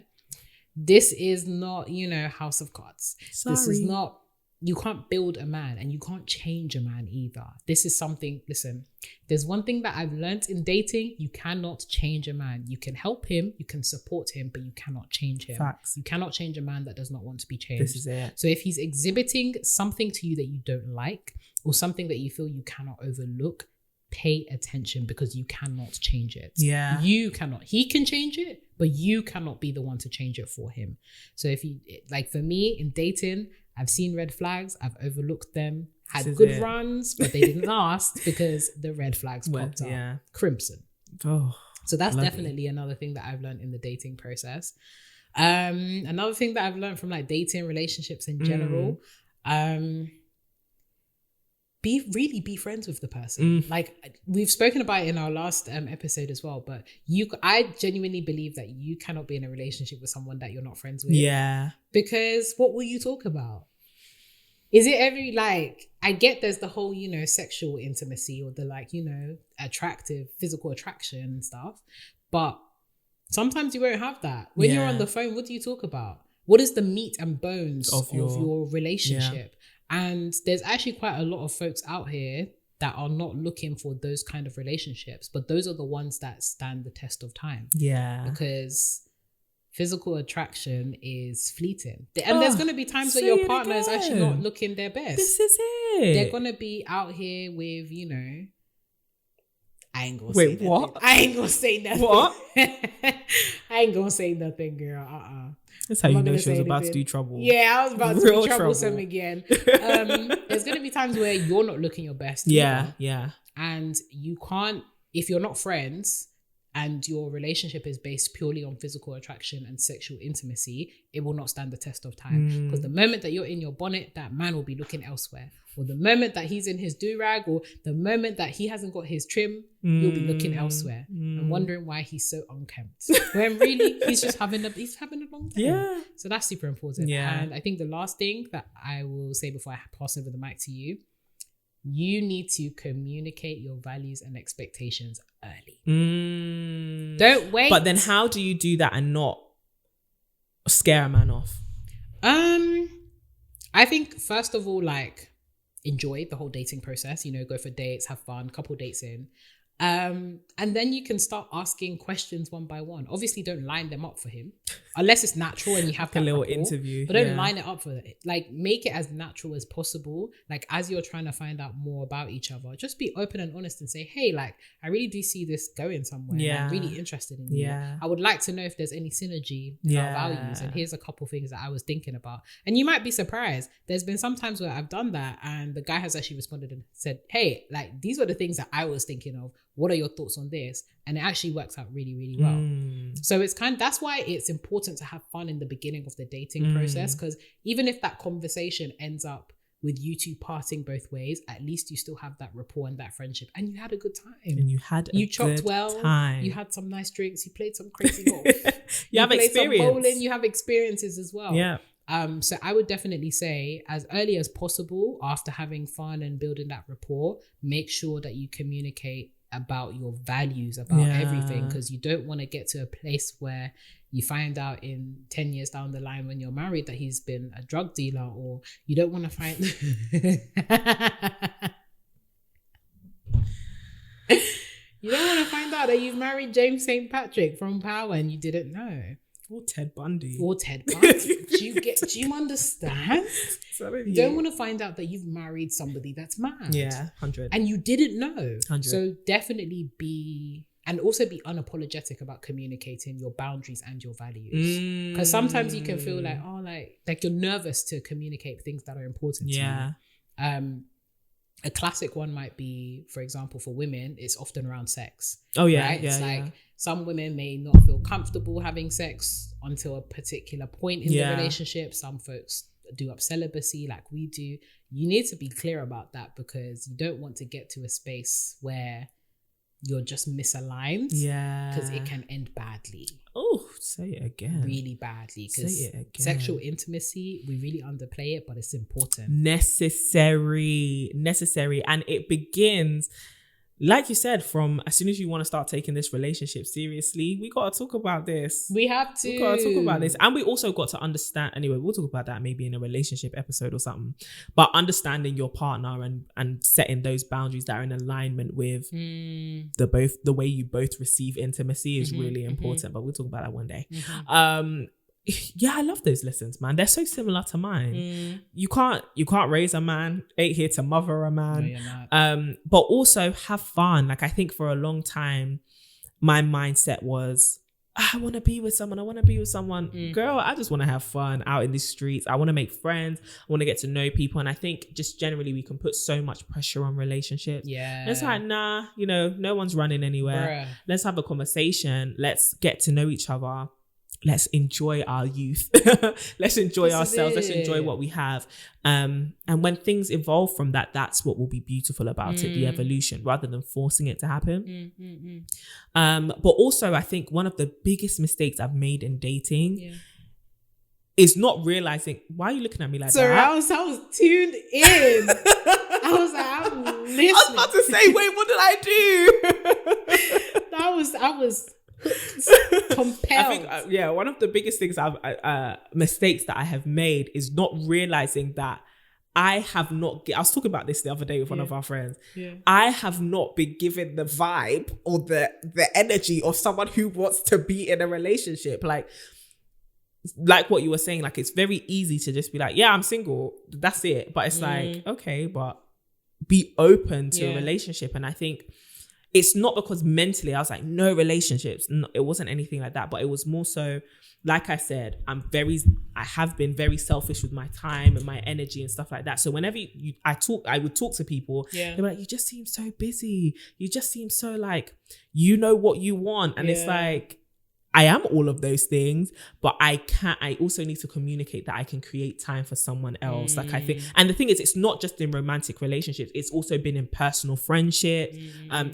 This is not, House of Cards. Sorry. This is not, you can't build a man and you can't change a man either. This is something, listen, there's one thing that I've learned in dating: you cannot change a man. You can help him, you can support him, but you cannot change him. Facts. You cannot change a man that does not want to be changed. This is it. So if he's exhibiting something to you that you don't like, or something that you feel you cannot overlook, pay attention, because you cannot change it. Yeah. You cannot. He can change it, but you cannot be the one to change it for him. So if you, like for me in dating, I've seen red flags, I've overlooked them, had good runs, but they didn't last because the red flags popped up. Yeah. Crimson. Oh, so that's definitely another thing that I've learned in the dating process. Another thing that I've learned from like dating, relationships in general, be friends with the person. Like we've spoken about it in our last episode as well, but I genuinely believe that you cannot be in a relationship with someone that you're not friends with. Yeah. Because what will you talk about? Is it I get there's the whole, sexual intimacy or the attractive physical attraction and stuff, but sometimes you won't have that. When you're on the phone, what do you talk about? What is the meat and bones of your relationship? Yeah. And there's actually quite a lot of folks out here that are not looking for those kind of relationships, but those are the ones that stand the test of time. Yeah. Because physical attraction is fleeting. And there's going to be times where your partner is actually not looking their best. This is it. They're going to be out here with, I ain't gonna Wait, what? I ain't gonna say nothing. What? I ain't gonna say nothing, girl. That's how you know she was about to do trouble. Yeah, I was about to do troublesome again. There's going to be times where you're not looking your best. Yeah, yeah. And you can't, if you're not friends and your relationship is based purely on physical attraction and sexual intimacy, it will not stand the test of time. Because the moment that you're in your bonnet, that man will be looking elsewhere. Or the moment that he's in his do-rag, or the moment that he hasn't got his trim, you'll be looking elsewhere and wondering why he's so unkempt. When really he's just having a long time. Yeah. So that's super important. Yeah. And I think the last thing that I will say before I pass over the mic to you, you need to communicate your values and expectations early. Don't wait. But then how do you do that and not scare a man off? I think first of all, like, enjoy the whole dating process, go for dates, have fun, couple dates in. And then you can start asking questions one by one. Obviously, don't line them up for him unless it's natural and you have a little rapport, interview. But don't line it up for it. Like, make it as natural as possible. Like, as you're trying to find out more about each other, just be open and honest and say, hey, like, I really do see this going somewhere. Yeah. I'm really interested in you. Yeah. I would like to know if there's any synergy in our values. And here's a couple things that I was thinking about. And you might be surprised. There's been some times where I've done that and the guy has actually responded and said, hey, like, these were the things that I was thinking of. What are your thoughts on this? And it actually works out really, really well. So that's why it's important to have fun in the beginning of the dating process, because even if that conversation ends up with you two parting both ways, at least you still have that rapport and that friendship, and you had a good time. And you chopped well. Time. You had some nice drinks. You played some crazy golf. you have played experience. Some bowling. You have experiences as well. Yeah. So I would definitely say, as early as possible, after having fun and building that rapport, make sure that you communicate about your values, about everything, because you don't want to get to a place where you find out in 10 years down the line when you're married that he's been a drug dealer, or you don't want to find you don't want to find out that you've married James St. Patrick from Power and you didn't know. Or Ted Bundy. Do you understand? You don't want to find out that you've married somebody that's mad. Yeah, 100. And you didn't know. 100. So definitely be unapologetic about communicating your boundaries and your values. Because sometimes you can feel like, like you're nervous to communicate things that are important to you. A classic one might be, for example, for women, it's often around sex. Oh yeah, right? yeah. It's like some women may not feel comfortable having sex until a particular point in the relationship. Some folks do up celibacy like we do. You need to be clear about that, because you don't want to get to a space where you're just misaligned. Yeah. Because it can end badly. Oh, say it again. Really badly. Because sexual intimacy, we really underplay it, but it's important. Necessary. And it begins, like you said, from as soon as you want to start taking this relationship seriously, we got to talk about this. We have to. We got to talk about this. And we also got to understand, anyway, we'll talk about that maybe in a relationship episode or something. But understanding your partner and setting those boundaries that are in alignment with the way you both receive intimacy is really important. But we'll talk about that one day. Yeah, I love those lessons, man. They're so similar to mine. You can't raise a man, ain't here to mother a man. No, you're not. But also have fun. Like, I think for a long time, my mindset was, I want to be with someone. Girl, I just want to have fun out in the streets. I want to make friends. I want to get to know people. And I think just generally we can put so much pressure on relationships. Yeah. And it's like, nah, no one's running anywhere. Bruh. Let's have a conversation. Let's get to know each other. Let's enjoy our youth. Let's enjoy ourselves. Let's enjoy what we have. And when things evolve from that, that's what will be beautiful about it, the evolution, rather than forcing it to happen. But also, I think one of the biggest mistakes I've made in dating is not realizing, why are you looking at me like Sorry, that? I was tuned in. I was like, I'm listening. I was about to say, wait, what did I do? I was compelled. I think, one of the biggest things mistakes that I have made is not realizing that I was talking about this the other day with one of our friends. I have not been given the vibe or the energy of someone who wants to be in a relationship. Like what you were saying, like, it's very easy to just be like, yeah, I'm single, that's it. But it's like, okay, but be open to a relationship. And I think it's not because mentally I was like, no relationships. No, it wasn't anything like that. But it was more so, like I said, I have been very selfish with my time and my energy and stuff like that. So whenever I would talk to people, they were like, you just seem so busy. You just seem so like, you know what you want. And it's like, I am all of those things, but I also need to communicate that I can create time for someone else. Like I think, and the thing is, it's not just in romantic relationships, it's also been in personal friendship,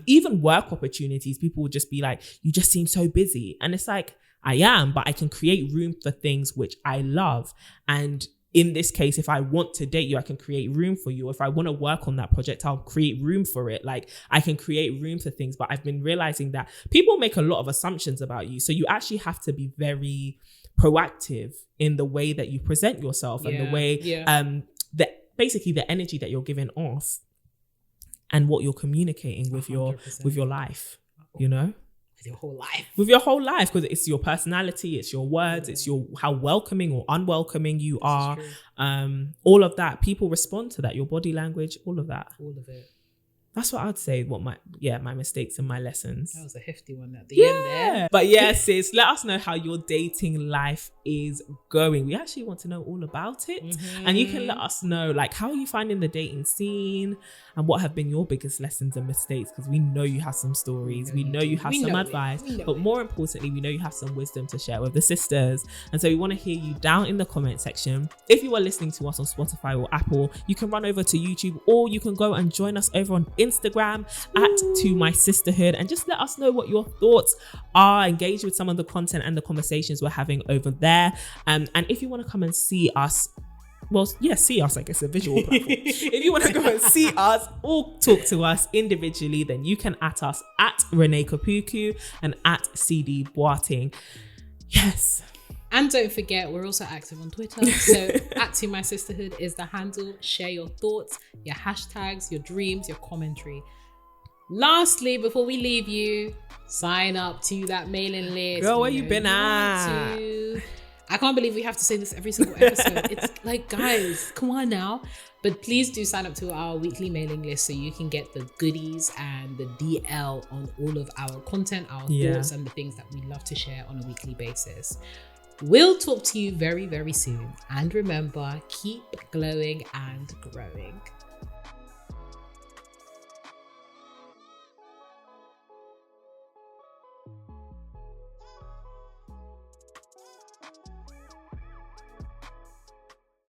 even work opportunities. People would just be like, you just seem so busy. And it's like, I am, but I can create room for things which I love. And in this case, if I want to date you, I can create room for you. If I want to work on that project, I'll create room for it. Like I can create room for things, but I've been realizing that people make a lot of assumptions about you. So you actually have to be very proactive in the way that you present yourself and the way, basically the energy that you're giving off and what you're communicating with 100%. your life, you know? With your whole life, because it's your personality, it's your words, it's how welcoming or unwelcoming you are. All of that, people respond to that, your body language, all of that. All of it. That's what I'd say. What my mistakes and my lessons. That was a hefty one at the end there. But sis, let us know how your dating life is going. We actually want to know all about it, and you can let us know like how are you finding the dating scene and what have been your biggest lessons and mistakes, because we know you have some stories, we know you have some advice, but more importantly, we know you have some wisdom to share with the sisters. And so we want to hear you down in the comment section. If you are listening to us on Spotify or Apple, you can run over to YouTube, or you can go and join us over on Instagram at To My Sisterhood, and just let us know what your thoughts are. Engage with some of the content and the conversations we're having over there. And if you want to come and see us, see us, I guess, a visual platform. If you want to go and see us or talk to us individually, then you can at us at Renee Kapuku and at CD Boating. Yes. And don't forget, we're also active on Twitter. So at To My Sisterhood is the handle. Share your thoughts, your hashtags, your dreams, your commentary. Lastly, before we leave you, sign up to that mailing list. Girl, where you been at? I can't believe we have to say this every single episode. It's like, guys, come on now. But please do sign up to our weekly mailing list so you can get the goodies and the DL on all of our content, our thoughts, and the things that we love to share on a weekly basis. We'll talk to you very, very soon. And remember, keep glowing and growing.